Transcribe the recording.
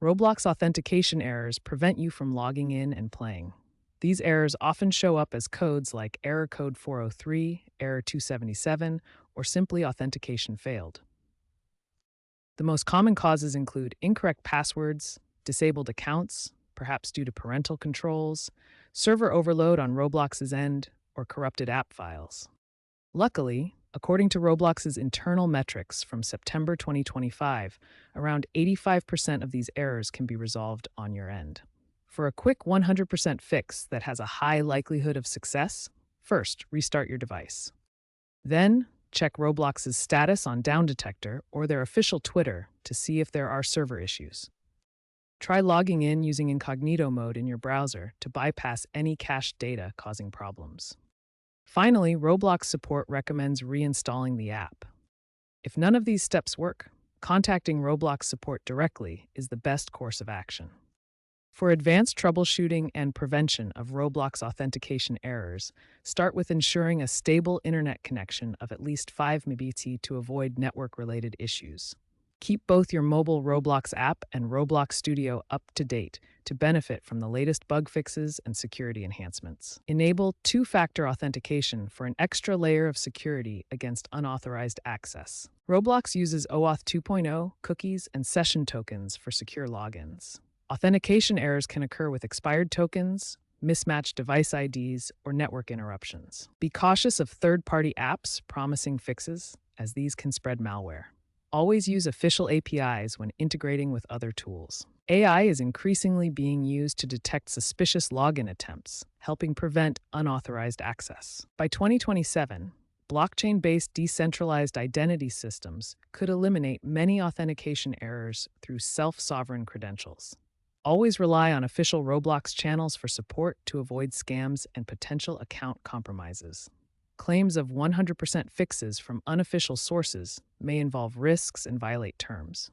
Roblox authentication errors prevent you from logging in and playing. These errors often show up as codes like error code 403, error 277, or simply authentication failed. The most common causes include incorrect passwords, disabled accounts, perhaps due to parental controls, server overload on Roblox's end, or corrupted app files. Luckily, according to Roblox's internal metrics from September 2025, around 85% of these errors can be resolved on your end. For a quick 100% fix that has a high likelihood of success, first, restart your device. Then, check Roblox's status on Down Detector or their official Twitter to see if there are server issues. Try logging in using incognito mode in your browser to bypass any cached data causing problems. Finally, Roblox support recommends reinstalling the app. If none of these steps work, contacting Roblox support directly is the best course of action. For advanced troubleshooting and prevention of Roblox authentication errors, start with ensuring a stable internet connection of at least 5 Mbps to avoid network-related issues. Keep both your mobile Roblox app and Roblox Studio up to date to benefit from the latest bug fixes and security enhancements. Enable two-factor authentication for an extra layer of security against unauthorized access. Roblox uses OAuth 2.0, cookies, and session tokens for secure logins. Authentication errors can occur with expired tokens, mismatched device IDs, or network interruptions. Be cautious of third-party apps promising fixes, as these can spread malware. Always use official APIs when integrating with other tools. AI is increasingly being used to detect suspicious login attempts, helping prevent unauthorized access. By 2027, blockchain-based decentralized identity systems could eliminate many authentication errors through self-sovereign credentials. Always rely on official Roblox channels for support to avoid scams and potential account compromises. Claims of 100% fixes from unofficial sources may involve risks and violate terms.